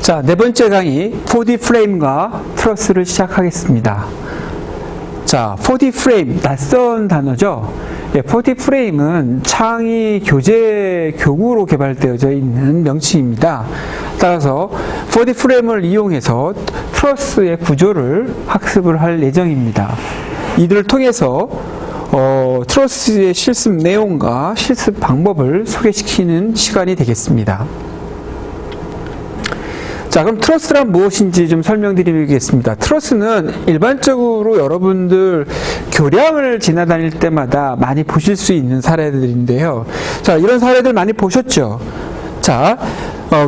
자, 네 번째 강의 4D 프레임과 트러스를 시작하겠습니다. 자, 4D 프레임, 낯선 단어죠. 4D 프레임은 창의 교재 교구로 개발되어져 있는 명칭입니다. 따라서 4D 프레임을 이용해서 트러스의 구조를 학습을 할 예정입니다. 이들을 통해서 트러스의 실습 내용과 실습 방법을 소개시키는 시간이 되겠습니다. 자, 그럼 트러스란 무엇인지 좀 설명드리겠습니다. 트러스는 일반적으로 여러분들 교량을 지나다닐 때마다 많이 보실 수 있는 사례들인데요. 자, 이런 사례들 많이 보셨죠? 자,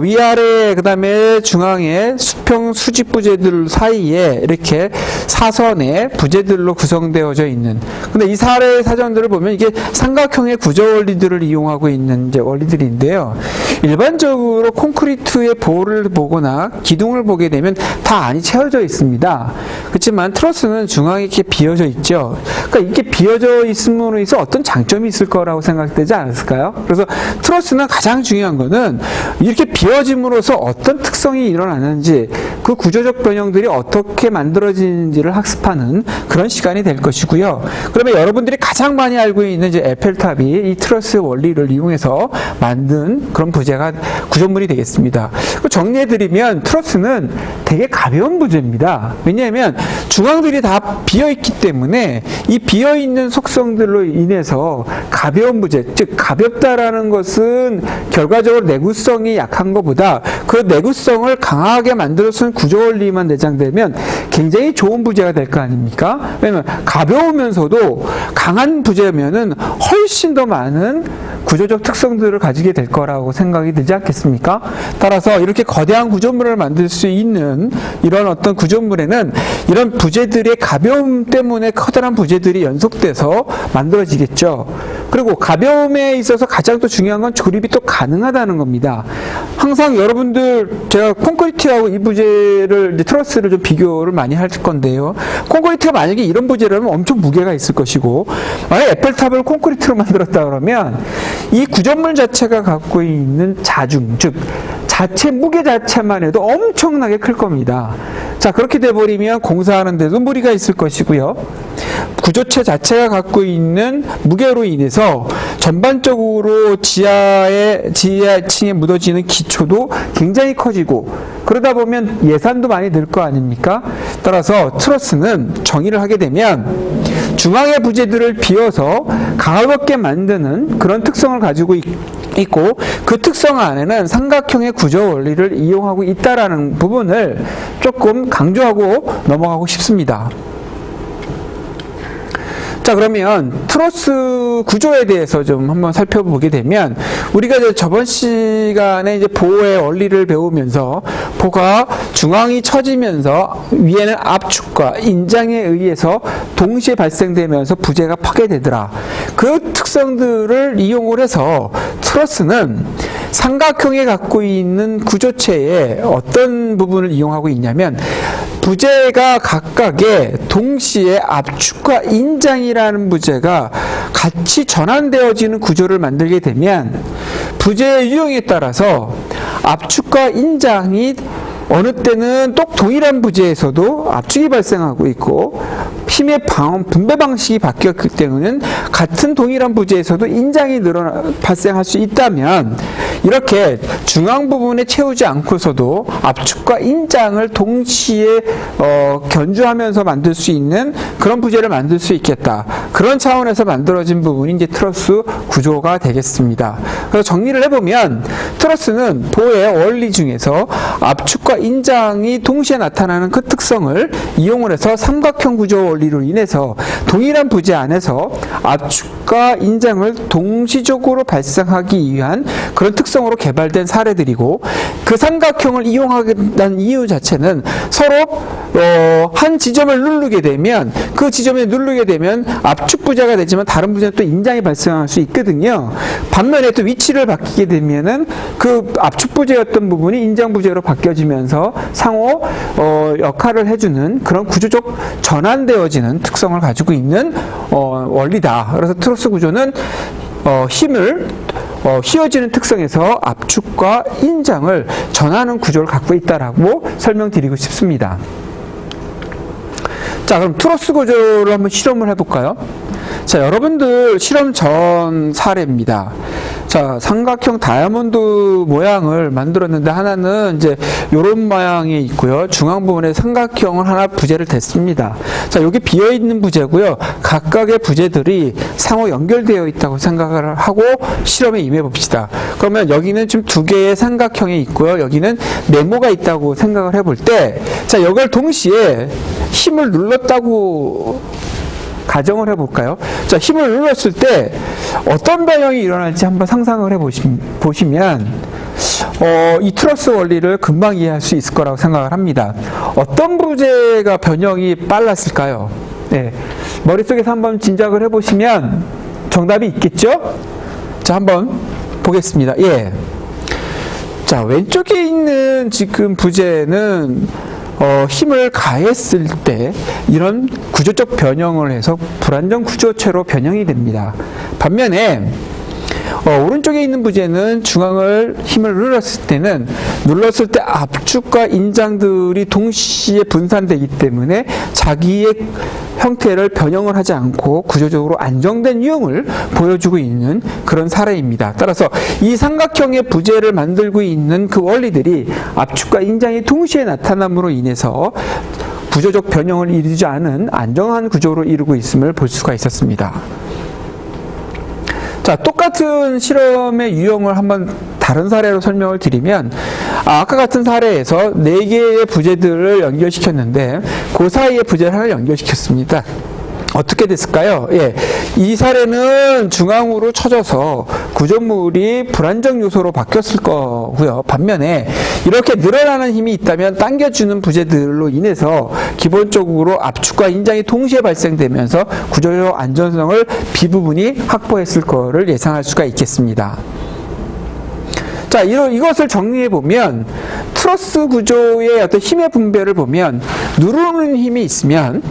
위아래, 그 다음에 중앙에 수평 수직 부재들 사이에 이렇게 사선의 부재들로 구성되어져 있는, 근데 이 사례 사전들을 보면 이게 삼각형의 구조 원리들을 이용하고 있는 이제 원리들인데요. 일반적으로 콘크리트의 보를 보거나 기둥을 보게 되면 다 안이 채워져 있습니다. 그렇지만 트러스는 중앙에 이렇게 비어져 있죠. 그러니까 이렇게 비어져 있음으로 해서 어떤 장점이 있을 거라고 생각되지 않았을까요? 그래서 트러스는 가장 중요한 거는 이렇게 비어짐으로써 어떤 특성이 일어나는지, 그 구조적 변형들이 어떻게 만들어지는지를 학습하는 그런 시간이 될 것이고요. 그러면 여러분들이 가장 많이 알고 있는 이제 에펠탑이 이 트러스 원리를 이용해서 만든 그런 구조물이 되겠습니다. 정리해드리면 트러스는 되게 가벼운 부재입니다. 왜냐하면 중앙들이 다 비어있기 때문에 이 비어있는 속성들로 인해서 가벼운 부재, 즉 가볍다라는 것은 결과적으로 내구성이 약한 것보다 그 내구성을 강하게 만들어 쓴 구조 원리만 내장되면 굉장히 좋은 부재가 될 거 아닙니까? 왜냐면 가벼우면서도 강한 부재면은 훨씬 더 많은 구조적 특성들을 가지게 될 거라고 생각이 들지 않겠습니까? 따라서 이렇게 거대한 구조물을 만들 수 있는 이런 어떤 구조물에는 이런 부재들의 가벼움 때문에 커다란 부재들이 연속돼서 만들어지겠죠. 그리고 가벼움에 있어서 가장 또 중요한 건 조립이 또 가능하다는 겁니다. 항상 여러분들, 제가 콘크리트하고 이 부재를, 이제 트러스를 좀 비교를 많이 할 건데요. 콘크리트가 만약에 이런 부재라면 엄청 무게가 있을 것이고, 만약에 에펠탑을 콘크리트로 만들었다 그러면 이 구조물 자체가 갖고 있는 자중, 즉 자체 무게 자체만 해도 엄청나게 클 겁니다. 자, 그렇게 돼버리면 공사하는 데도 무리가 있을 것이고요. 구조체 자체가 갖고 있는 무게로 인해서 전반적으로 지하층에 묻어지는 기초도 굉장히 커지고, 그러다 보면 예산도 많이 들 거 아닙니까? 따라서 트러스는 정의를 하게 되면 중앙의 부재들을 비워서 가볍게 만드는 그런 특성을 가지고 있고, 그 특성 안에는 삼각형의 구조 원리를 이용하고 있다라는 부분을 조금 강조하고 넘어가고 싶습니다. 자, 그러면 트러스 구조에 대해서 좀 한번 살펴보게 되면, 우리가 이제 저번 시간에 이제 보의 원리를 배우면서 보가 중앙이 처지면서 위에는 압축과 인장에 의해서 동시에 발생되면서 부재가 파괴되더라. 그 특성들을 이용을 해서 트러스는 삼각형에 갖고 있는 구조체의 어떤 부분을 이용하고 있냐면, 부재가 각각의 동시에 압축과 인장이라는 부재가 같이 전환되어지는 구조를 만들게 되면, 부재의 유형에 따라서 압축과 인장이 어느 때는 똑 동일한 부재에서도 압축이 발생하고 있고, 힘의 분배 방식이 바뀌었기 때문에 같은 동일한 부재에서도 인장이 발생할 수 있다면, 이렇게 중앙 부분에 채우지 않고서도 압축과 인장을 동시에 견주하면서 만들 수 있는 그런 부재를 만들 수 있겠다. 그런 차원에서 만들어진 부분이 이제 트러스 구조가 되겠습니다. 그래서 정리를 해보면, 트러스는 보의 원리 중에서 압축과 인장이 동시에 나타나는 그 특성을 이용을 해서 삼각형 구조 원리로 인해서 동일한 부재 안에서 압축과 인장을 동시적으로 발생하기 위한 그런 특성으로 개발된 사례들이고, 그 삼각형을 이용하는 이유 자체는 서로 한 지점을 누르게 되면, 그 지점에 누르게 되면 압축 부재가 되지만 다른 부재는 또 인장이 발생할 수 있거든요. 반면에 또 위치를 바뀌게 되면은 그 압축 부재였던 부분이 인장 부재로 바뀌어지면서 상호 역할을 해주는 그런 구조적 전환되어지는 특성을 가지고 있는 원리다. 그래서 트러스 구조는 힘을 휘어지는 특성에서 압축과 인장을 전하는 구조를 갖고 있다라고 설명드리고 싶습니다. 자, 그럼 트러스 구조를 한번 실험을 해볼까요? 자, 여러분들 실험 전 사례입니다. 자, 삼각형 다이아몬드 모양을 만들었는데 하나는 이제 요런 모양이 있고요. 중앙 부분에 삼각형을 하나 부재를 댔습니다. 자, 여기 비어있는 부재고요. 각각의 부재들이 상호 연결되어 있다고 생각을 하고 실험에 임해 봅시다. 그러면 여기는 지금 두 개의 삼각형이 있고요. 여기는 네모가 있다고 생각을 해볼 때, 자, 이걸 동시에 힘을 눌렀다고 가정을 해볼까요? 자, 힘을 눌렀을 때 어떤 변형이 일어날지 한번 상상을 해보시면 이 트러스 원리를 금방 이해할 수 있을 거라고 생각을 합니다. 어떤 부재가 변형이 빨랐을까요? 네, 머릿속에서 한번 짐작을 해보시면 정답이 있겠죠? 자, 한번 보겠습니다. 예. 자, 왼쪽에 있는 지금 부재는 힘을 가했을 때 이런 구조적 변형을 해서 불안정 구조체로 변형이 됩니다. 반면에 오른쪽에 있는 부재는 중앙을 힘을 눌렀을 때 압축과 인장들이 동시에 분산되기 때문에 자기의 형태를 변형을 하지 않고 구조적으로 안정된 유형을 보여주고 있는 그런 사례입니다. 따라서 이 삼각형의 부재를 만들고 있는 그 원리들이 압축과 인장이 동시에 나타남으로 인해서 구조적 변형을 이루지 않은 안정한 구조로 이루고 있음을 볼 수가 있었습니다. 자, 똑같은 실험의 유형을 한번 다른 사례로 설명을 드리면, 아까 같은 사례에서 4개의 부재들을 연결시켰는데 그 사이에 부재를 하나 연결시켰습니다. 어떻게 됐을까요? 예, 이 사례는 중앙으로 쳐져서 구조물이 불안정 요소로 바뀌었을 거고요. 반면에 이렇게 늘어나는 힘이 있다면 당겨주는 부재들로 인해서 기본적으로 압축과 인장이 동시에 발생되면서 구조적 안전성을 비부분이 확보했을 거를 예상할 수가 있겠습니다. 자, 이것을 정리해보면 트러스 구조의 어떤 힘의 분배를 보면 누르는 힘이 있으면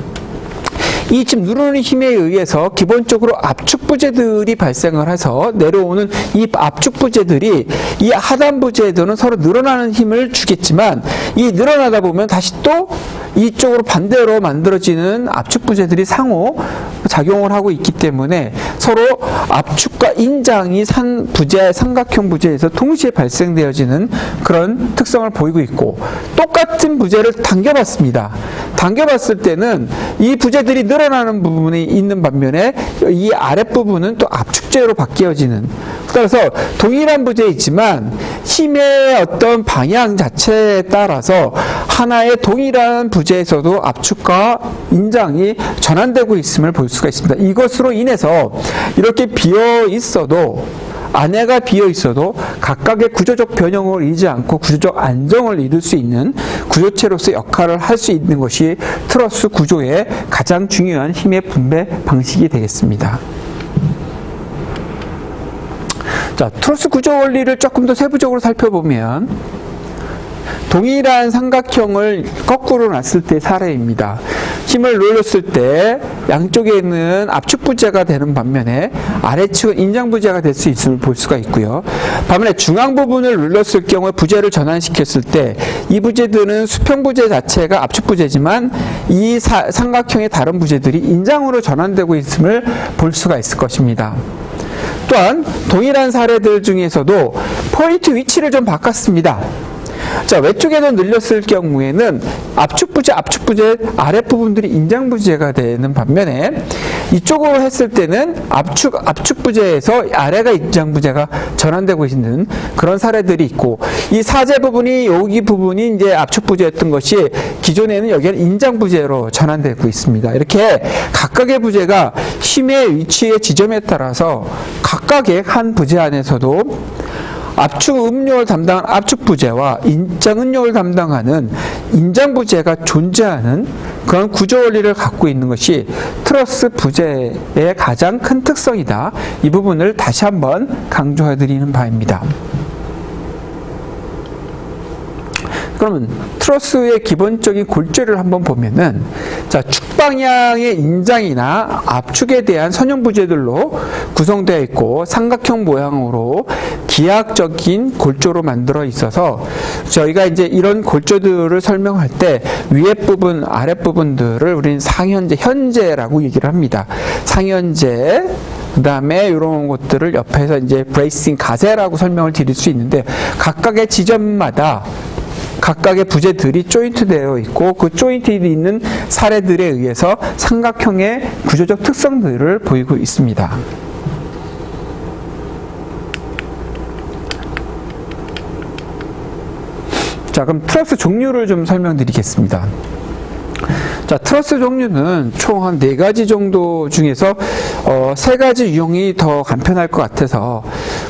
이 지금 누르는 힘에 의해서 기본적으로 압축 부재들이 발생을 해서 내려오는 이 압축 부재들이 이 하단 부재들은 서로 늘어나는 힘을 주겠지만 이 늘어나다 보면 다시 또 이쪽으로 반대로 만들어지는 압축 부재들이 상호 작용을 하고 있기 때문에 서로 압축과 인장이 삼각형 부재에서 동시에 발생되어지는 그런 특성을 보이고 있고, 똑같은 부재를 당겨봤습니다. 당겨봤을 때는 이 부재들이 늘어나는 부분이 있는 반면에 이 아랫부분은 또 압축제로 바뀌어지는, 따라서 동일한 부재이지만 힘의 어떤 방향 자체에 따라서 하나의 동일한 부재에서도 압축과 인장이 전환되고 있음을 볼 수가 있습니다. 이것으로 인해서 이렇게 비어 있어도, 안에가 비어 있어도 각각의 구조적 변형을 이루지 않고 구조적 안정을 이룰 수 있는 구조체로서 역할을 할 수 있는 것이 트러스 구조의 가장 중요한 힘의 분배 방식이 되겠습니다. 자, 트러스 구조 원리를 조금 더 세부적으로 살펴보면 동일한 삼각형을 거꾸로 놨을 때 사례입니다. 힘을 눌렀을 때 양쪽에 있는 압축 부재가 되는 반면에 아래측은 인장 부재가 될 수 있음을 볼 수가 있고요. 반면에 중앙 부분을 눌렀을 경우에 부재를 전환시켰을 때 이 부재들은 수평 부재 자체가 압축 부재지만 이 삼각형의 다른 부재들이 인장으로 전환되고 있음을 볼 수가 있을 것입니다. 또한 동일한 사례들 중에서도 포인트 위치를 좀 바꿨습니다. 자, 외쪽에도 늘렸을 경우에는 압축 부재 아랫부분들이 인장 부재가 되는 반면에 이쪽으로 했을 때는 압축 부재에서 아래가 인장 부재가 전환되고 있는 그런 사례들이 있고, 이 사제 부분이 여기 부분이 이제 압축 부재였던 것이 기존에는 여기는 인장 부재로 전환되고 있습니다. 이렇게 각각의 부재가 힘의 위치의 지점에 따라서 각각의 한 부재 안에서도 압축 음력을 담당하는 압축 부재와 인장 음력을 담당하는 인장 부재가 존재하는 그런 구조 원리를 갖고 있는 것이 트러스 부재의 가장 큰 특성이다. 이 부분을 다시 한번 강조해 드리는 바입니다. 그러면 트러스의 기본적인 골조를 한번 보면은, 자, 축 북방향의 인장이나 압축에 대한 선형 부재들로 구성되어 있고 삼각형 모양으로 기하학적인 골조로 만들어 있어서 저희가 이제 이런 골조들을 설명할 때 위에 부분, 아랫 부분들을 우리는 상현재, 현재라고 얘기를 합니다. 상현재, 그 다음에 이런 것들을 옆에서 이제 브레이싱 가세라고 설명을 드릴 수 있는데 각각의 지점마다 각각의 부재들이 조인트 되어 있고 그 조인트에 있는 사례들에 의해서 삼각형의 구조적 특성들을 보이고 있습니다. 자, 그럼 트러스 종류를 좀 설명드리겠습니다. 자, 트러스 종류는 총 한 4가지 정도 중에서 3가지 유형이 더 간편할 것 같아서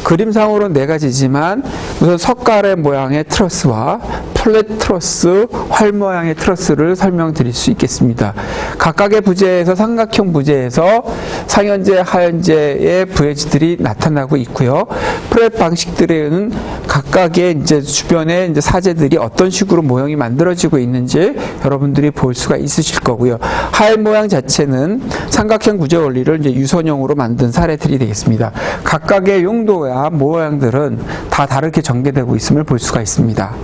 그림상으로는 4가지지만 우선 석가래 모양의 트러스와 플랫 트러스, 활 모양의 트러스를 설명드릴 수 있겠습니다. 각각의 부재에서 삼각형 부재에서 상현재, 하현재의 부재들이 나타나고 있고요. 플랫 방식들에는 각각의 이제 주변에 이제 사재들이 어떤 식으로 모형이 만들어지고 있는지 여러분들이 볼 수가 있으실 거고요. 활 모양 자체는 삼각형 구조 원리를 이제 유선형으로 만든 사례들이 되겠습니다. 각각의 용도와 모양들은 다 다르게 전개되고 있음을 볼 수가 있습니다.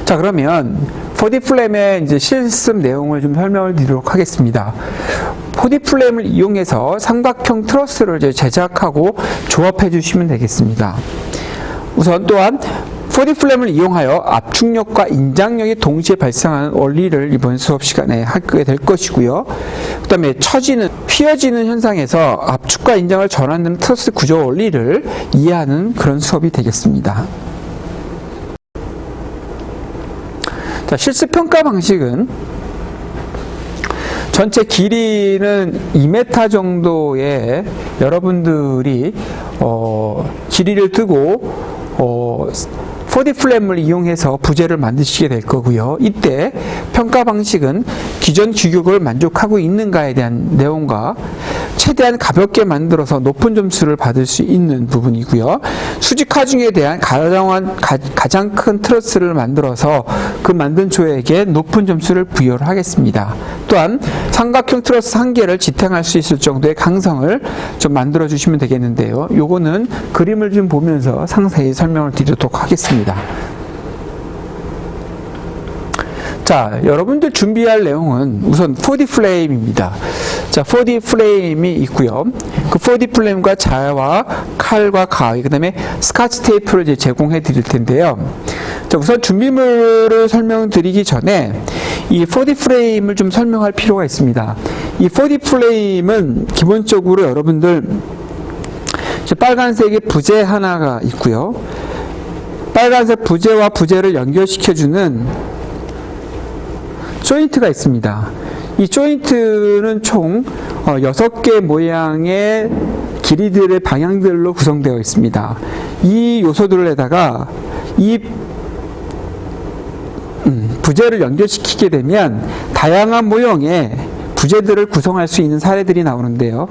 자, 그러면 4D 플레임의 이제 실습 내용을 좀 설명을 드리도록 하겠습니다. 4D 플레임을 이용해서 삼각형 트러스를 이제 제작하고 조합해 주시면 되겠습니다. 우선 또한 4D 플레임을 이용하여 압축력과 인장력이 동시에 발생하는 원리를 이번 수업 시간에 하게 될 것이고요. 그 다음에 처지는, 휘어지는 현상에서 압축과 인장을 전환하는 트러스 구조 원리를 이해하는 그런 수업이 되겠습니다. 자, 실습평가 방식은 전체 길이는 2m 정도의 여러분들이 길이를 두고 4D 플레임을 이용해서 부재를 만드시게 될 거고요. 이때 평가 방식은 기존 규격을 만족하고 있는가에 대한 내용과 최대한 가볍게 만들어서 높은 점수를 받을 수 있는 부분이고요. 수직 하중에 대한 가장 큰 트러스를 만들어서 그 만든 조에게 높은 점수를 부여를 하겠습니다. 또한 삼각형 트러스 한 개를 지탱할 수 있을 정도의 강성을 좀 만들어 주시면 되겠는데요. 요거는 그림을 좀 보면서 상세히 설명을 드리도록 하겠습니다. 자, 여러분들 준비할 내용은 우선 4D 플레임입니다. 자, 4D 플레임이 있고요. 그 4D 플레임과 자와 칼과 가위, 그 다음에 스카치 테이프를 이제 제공해 드릴 텐데요. 자, 우선 준비물을 설명드리기 전에 이 4D 플레임을 좀 설명할 필요가 있습니다. 이 4D 플레임은 기본적으로 여러분들 빨간색의 부재 하나가 있고요. 빨간색 부재와 부재를 연결시켜주는 조인트가 있습니다. 이 조인트는 총 6개 모양의 길이들의 방향들로 구성되어 있습니다. 이 요소들에다가 이 부재를 연결시키게 되면 다양한 모형의 부재들을 구성할 수 있는 사례들이 나오는데요.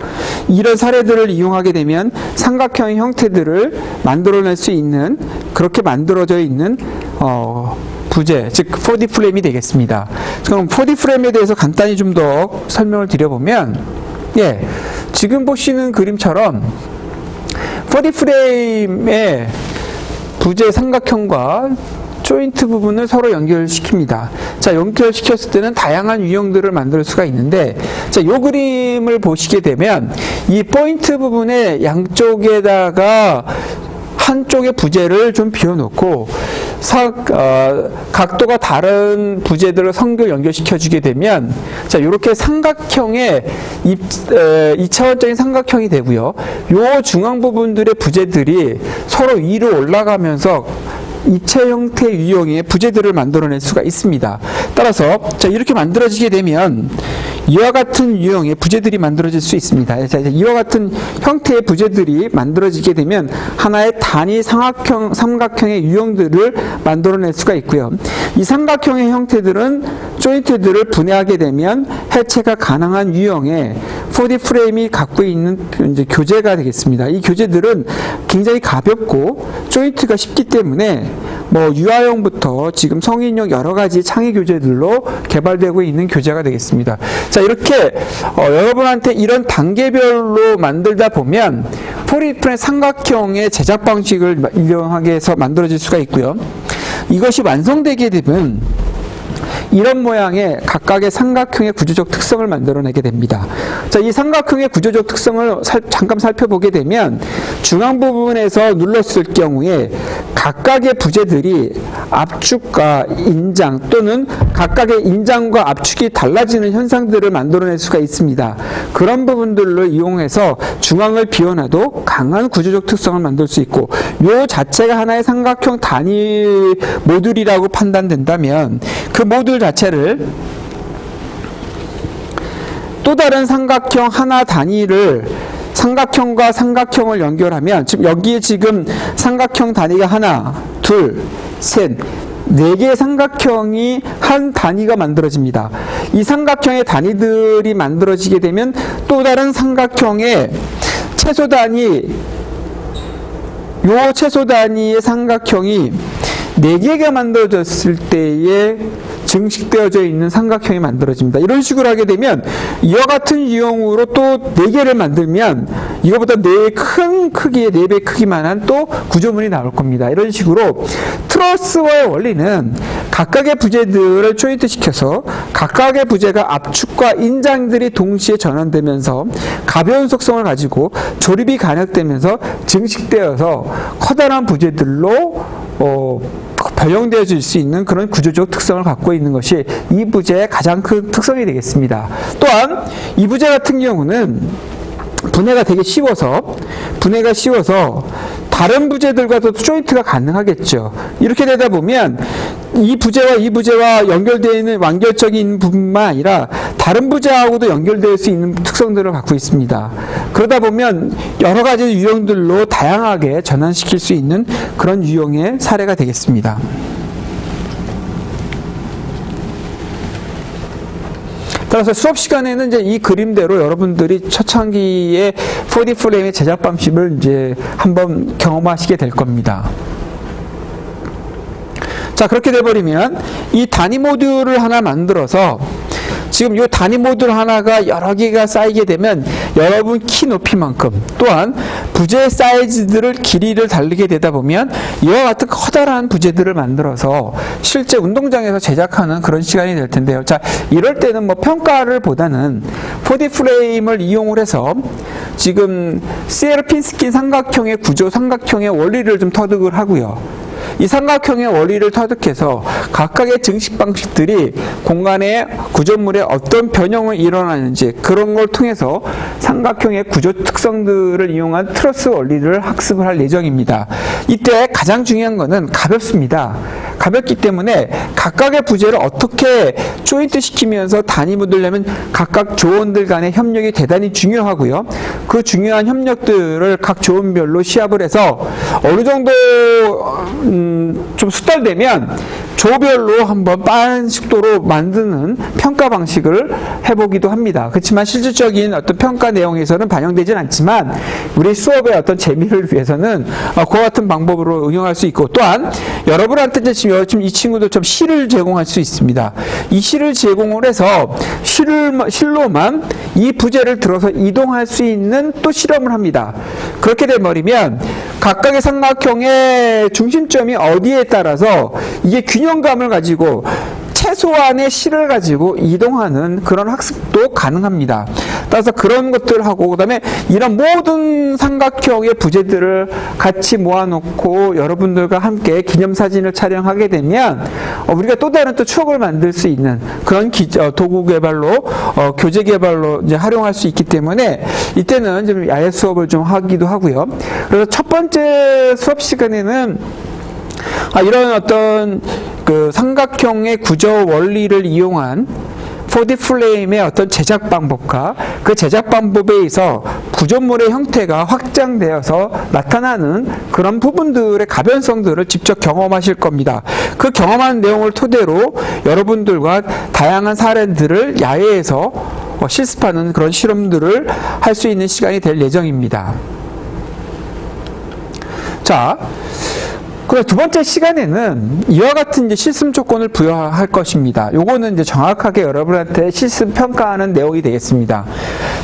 이런 사례들을 이용하게 되면 삼각형 형태들을 만들어낼 수 있는, 그렇게 만들어져 있는 부재, 즉 4D 플레임이 되겠습니다. 그럼 4D 플레임에 대해서 간단히 좀 더 설명을 드려보면, 예, 지금 보시는 그림처럼 4D 플레임의 부재 삼각형과 조인트 부분을 서로 연결시킵니다. 자, 연결시켰을 때는 다양한 유형들을 만들 수가 있는데, 자, 이 그림을 보시게 되면 이 포인트 부분의 양쪽에다가 한쪽의 부재를 좀 비워놓고 각도가 다른 부재들을 연결시켜 주게 되면, 자, 이렇게 삼각형의 2차원적인 삼각형이 되고요. 요 중앙 부분들의 부재들이 서로 위로 올라가면서 입체 형태 유형의 부재들을 만들어낼 수가 있습니다. 따라서 자, 이렇게 만들어지게 되면 이와 같은 유형의 부재들이 만들어질 수 있습니다. 자, 이와 같은 형태의 부재들이 만들어지게 되면 하나의 단위 삼각형의 유형들을 만들어낼 수가 있고요. 이 삼각형의 형태들은 조인트들을 분해하게 되면 해체가 가능한 유형의 4D 프레임이 갖고 있는 이제 교재가 되겠습니다. 이 교재들은 굉장히 가볍고 조인트가 쉽기 때문에 뭐 유아용부터 지금 성인용 여러 가지 창의 교재들로 개발되고 있는 교재가 되겠습니다. 자, 이렇게 여러분한테 이런 단계별로 만들다 보면 4D 프레임 삼각형의 제작 방식을 이용하게 해서 만들어질 수가 있고요. 이것이 완성되게 되면 이런 모양의 각각의 삼각형의 구조적 특성을 만들어내게 됩니다. 자, 이 삼각형의 구조적 특성을 잠깐 살펴보게 되면 중앙 부분에서 눌렀을 경우에 각각의 부재들이 압축과 인장 또는 각각의 인장과 압축이 달라지는 현상들을 만들어낼 수가 있습니다. 그런 부분들을 이용해서 중앙을 비워놔도 강한 구조적 특성을 만들 수 있고, 요 자체가 하나의 삼각형 단위 모듈이라고 판단된다면 그 모듈 자체를 또 다른 삼각형 하나 단위를 삼각형과 삼각형을 연결하면, 지금 여기에 지금 삼각형 단위가 하나, 둘, 셋, 네 개의 삼각형이 한 단위가 만들어집니다. 이 삼각형의 단위들이 만들어지게 되면 또 다른 삼각형의 최소 단위, 요 최소 단위의 삼각형이 4개가 만들어졌을 때에 증식되어져 있는 삼각형이 만들어집니다. 이런 식으로 하게 되면 이와 같은 유형으로 또 4개를 만들면 이거보다 큰 크기의 4배 크기만한 또 구조물이 나올 겁니다. 이런 식으로 트러스와의 원리는 각각의 부재들을 조인트 시켜서 각각의 부재가 압축과 인장들이 동시에 전환되면서 가벼운 속성을 가지고 조립이 가능되면서 증식되어서 커다란 부재들로 변형되어질 수 있는 그런 구조적 특성을 갖고 있는 것이 이 부재의 가장 큰 특성이 되겠습니다. 또한 이 부재 같은 경우는 분해가 되게 쉬워서 다른 부재들과도 조인트가 가능하겠죠. 이렇게 되다 보면 이 부재와 연결되어 있는 완결적인 부분만 아니라 다른 부재하고도 연결될 수 있는 특성들을 갖고 있습니다. 그러다 보면 여러 가지 유형들로 다양하게 전환시킬 수 있는 그런 유형의 사례가 되겠습니다. 따라서 수업 시간에는 이제 이 그림대로 여러분들이 초창기에 4D 프레임의 제작 방식을 이제 한번 경험하시게 될 겁니다. 자, 그렇게 돼버리면 이 단위 모듈을 하나 만들어서 지금 이 단위 모듈 하나가 여러 개가 쌓이게 되면 여러분 키 높이만큼 또한 부재 사이즈들을 길이를 다르게 되다 보면 이와 같은 커다란 부재들을 만들어서 실제 운동장에서 제작하는 그런 시간이 될 텐데요. 자, 이럴 때는 뭐 평가를 보다는 4D 프레임을 이용을 해서 지금 시에르핀스키 삼각형의 구조, 삼각형의 원리를 좀 터득을 하고요. 이 삼각형의 원리를 터득해서 각각의 증식 방식들이 공간의 구조물에 어떤 변형을 일어나는지 그런 걸 통해서 삼각형의 구조 특성들을 이용한 트러스 원리를 학습을 할 예정입니다. 이때 가장 중요한 것은 가볍습니다. 가볍기 때문에 각각의 부재를 어떻게 조인트 시키면서 단위 묻으려면 각각 조원들 간의 협력이 대단히 중요하고요. 그 중요한 협력들을 각 조원별로 시합을 해서 어느 정도 좀 수달되면 조별로 한번 빠른 속도로 만드는 평가 방식을 해보기도 합니다. 그렇지만 실질적인 어떤 평가 내용에서는 반영되진 않지만 우리 수업의 어떤 재미를 위해서는 그와 같은 방법으로 응용할 수 있고, 또한 여러분한테 지금 이 친구들처럼 실을 제공할 수 있습니다. 이 실을 제공을 해서 실로만 이 부재를 들어서 이동할 수 있는 또 실험을 합니다. 그렇게 돼버리면 각각의 삼각형의 중심점이 어디에 따라서 이게 균형감을 가지고 최소한의 실을 가지고 이동하는 그런 학습도 가능합니다. 따라서 그런 것들을 하고, 그 다음에 이런 모든 삼각형의 부재들을 같이 모아놓고 여러분들과 함께 기념사진을 촬영하게 되면 우리가 또 다른 또 추억을 만들 수 있는 그런 도구 개발로 교재 개발로 이제 활용할 수 있기 때문에 이때는 좀 야외 수업을 좀 하기도 하고요. 그래서 첫 번째 수업 시간에는 이런 어떤 그 삼각형의 구조 원리를 이용한 4D 프레임의 어떤 제작 방법과 그 제작 방법에 의해서 구조물의 형태가 확장되어서 나타나는 그런 부분들의 가변성들을 직접 경험하실 겁니다. 그 경험한 내용을 토대로 여러분들과 다양한 사례들을 야외에서 실습하는 그런 실험들을 할 수 있는 시간이 될 예정입니다. 자, 그래서 두 번째 시간에는 이와 같은 이제 실습 조건을 부여할 것입니다. 요거는 이제 정확하게 여러분한테 실습 평가하는 내용이 되겠습니다.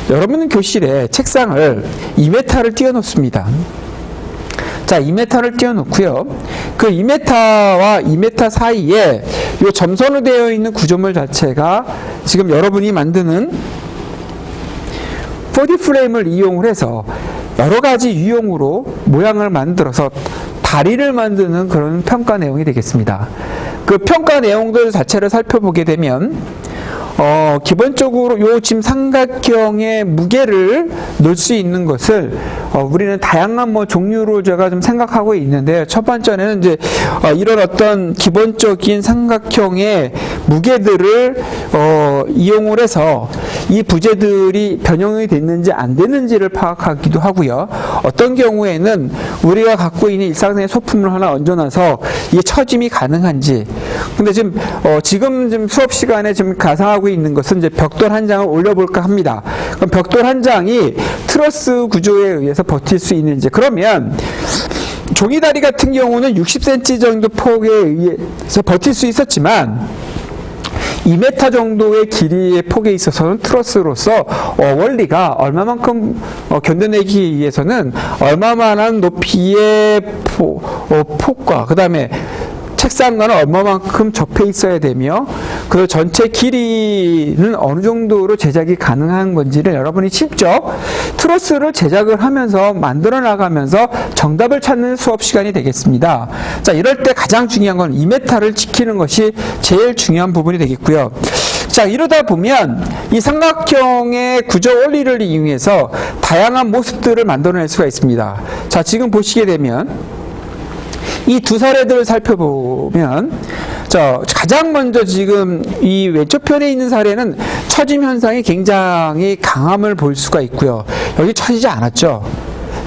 여러분은 교실에 책상을 2m를 띄워놓습니다. 자, 2m를 띄워놓고요. 그 2m와 2m 사이에 요 점선으로 되어 있는 구조물 자체가 지금 여러분이 만드는 4D 프레임을 이용을 해서 여러 가지 유형으로 모양을 만들어서 다리를 만드는 그런 평가 내용이 되겠습니다. 그 평가 내용들 자체를 살펴보게 되면 기본적으로 요 지금 삼각형의 무게를 놓을 수 있는 것을 우리는 다양한 종류로 제가 좀 생각하고 있는데요. 첫 번째는 이제 이런 어떤 기본적인 삼각형의 무게들을 이용을 해서 이 부재들이 변형이 됐는지 안 됐는지를 파악하기도 하고요. 어떤 경우에는 우리가 갖고 있는 일상생활 소품을 하나 얹어놔서 이게 처짐이 가능한지. 근데 지금 수업 시간에 지금 가상하고 있는 것은 이제 벽돌 한 장을 올려볼까 합니다. 그럼 벽돌 한 장이 트러스 구조에 의해서 버틸 수 있는지. 그러면 종이다리 같은 경우는 60cm 정도 폭에 의해서 버틸 수 있었지만 2m 정도의 길이의 폭에 있어서는 트러스로서 원리가 얼마만큼 견뎌내기 위해서는 얼마만한 높이의 폭과 그 다음에 책상과는 얼마만큼 접해 있어야 되며 그 전체 길이는 어느 정도로 제작이 가능한 건지를 여러분이 직접 트러스를 제작을 하면서 만들어 나가면서 정답을 찾는 수업 시간이 되겠습니다. 자, 이럴 때 가장 중요한 건 2m를 지키는 것이 제일 중요한 부분이 되겠고요. 자, 이러다 보면 이 삼각형의 구조 원리를 이용해서 다양한 모습들을 만들어낼 수가 있습니다. 자, 지금 보시게 되면 이 두 사례들을 살펴보면 가장 먼저 지금 이 왼쪽 편에 있는 사례는 처짐 현상이 굉장히 강함을 볼 수가 있고요. 여기 처지지 않았죠.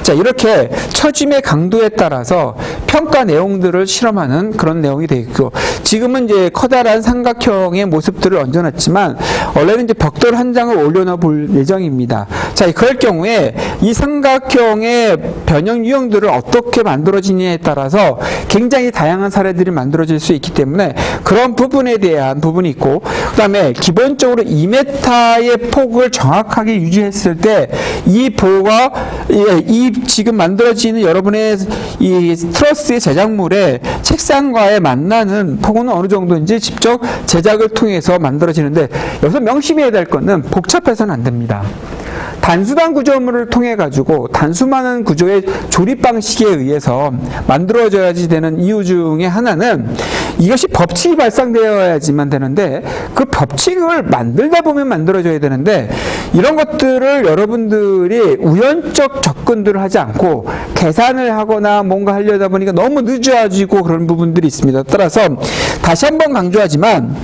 자, 이렇게 처짐의 강도에 따라서 평가 내용들을 실험하는 그런 내용이 되어 있고, 지금은 이제 커다란 삼각형의 모습들을 얹어놨지만 원래는 이제 벽돌 한 장을 올려놔 볼 예정입니다. 자, 그럴 경우에 이 삼각형의 변형 유형들을 어떻게 만들어지느냐에 따라서 굉장히 다양한 사례들이 만들어질 수 있기 때문에 그런 부분에 대한 부분이 있고, 그 다음에 기본적으로 2m의 폭을 정확하게 유지했을 때 이 보가 이 지금 만들어지는 여러분의 이 트러스의 제작물에 책상과의 만나는 폭은 어느 정도인지 직접 제작을 통해서 만들어지는데, 여기서 명심해야 될 것은 복잡해서는 안 됩니다. 단순한 구조물을 통해 가지고 단순한 구조의 조립 방식에 의해서 만들어져야지 되는 이유 중에 하나는 이것이 법칙이 발생되어야지만 되는데, 그 법칙을 만들다 보면 만들어져야 되는데, 이런 것들을 여러분들이 우연적 접근들을 하지 않고 계산을 하거나 뭔가 하려다 보니까 너무 늦어지고 그런 부분들이 있습니다. 따라서 다시 한번 강조하지만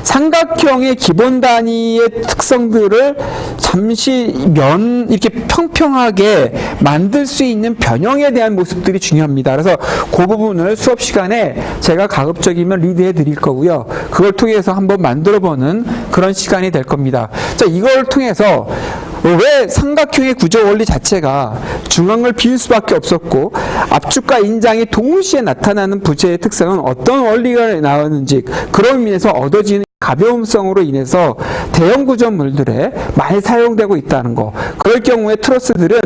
삼각형의 기본 단위의 특성들을 잠시 이렇게 평평하게 만들 수 있는 변형에 대한 모습들이 중요합니다. 그래서 그 부분을 수업 시간에 제가 가급적이면 리드해 드릴 거고요. 그걸 통해서 한번 만들어 보는 그런 시간이 될 겁니다. 자, 이걸 통해서 왜 삼각형의 구조 원리 자체가 중앙을 비울 수밖에 없었고 압축과 인장이 동시에 나타나는 부재의 특성은 어떤 원리가 나오는지, 그런 의미에서 얻어지는 가벼움성으로 인해서 대형 구조물들에 많이 사용되고 있다는 거. 그럴 경우에 트러스들은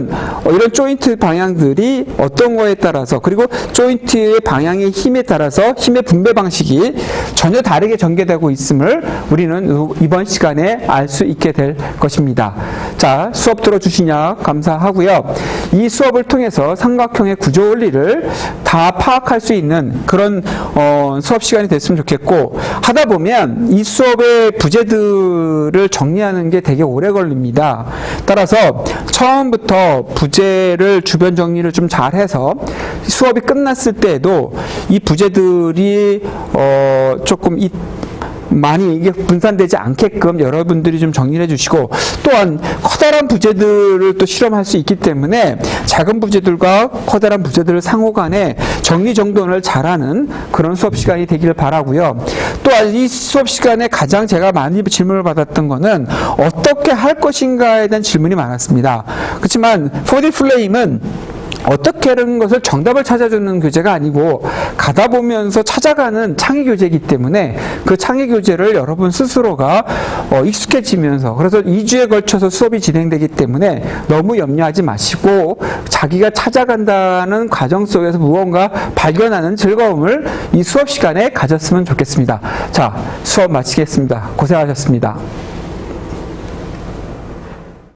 이런 조인트 방향들이 어떤 거에 따라서, 그리고 조인트의 방향의 힘에 따라서 힘의 분배 방식이 전혀 다르게 전개되고 있음을 우리는 이번 시간에 알 수 있게 될 것입니다. 자, 수업 들어주시냐 감사하고요. 이 수업을 통해서 삼각형의 구조 원리를 다 파악할 수 있는 그런 수업 시간이 됐으면 좋겠고, 하다 보면 이 수업의 부재들을 정리하는 게 되게 오래 걸립니다. 따라서 처음부터 부재를 주변 정리를 좀 잘해서 수업이 끝났을 때에도 이 부재들이 조금 많이 이게 분산되지 않게끔 여러분들이 좀 정리를 해주시고, 또한 커다란 부재들을 또 실험할 수 있기 때문에 작은 부재들과 커다란 부재들을 상호간에 정리정돈을 잘하는 그런 수업 시간이 되기를 바라고요. 또 또 이 수업 시간에 가장 제가 많이 질문을 받았던 거는 어떻게 할 것인가에 대한 질문이 많았습니다. 그렇지만 4D 플레임은 어떻게 하는 것을 정답을 찾아주는 교재가 아니고 가다 보면서 찾아가는 창의 교재이기 때문에 그 창의 교재를 여러분 스스로가 익숙해지면서, 그래서 2주에 걸쳐서 수업이 진행되기 때문에 너무 염려하지 마시고 자기가 찾아간다는 과정 속에서 무언가 발견하는 즐거움을 이 수업 시간에 가졌으면 좋겠습니다. 자, 수업 마치겠습니다. 고생하셨습니다.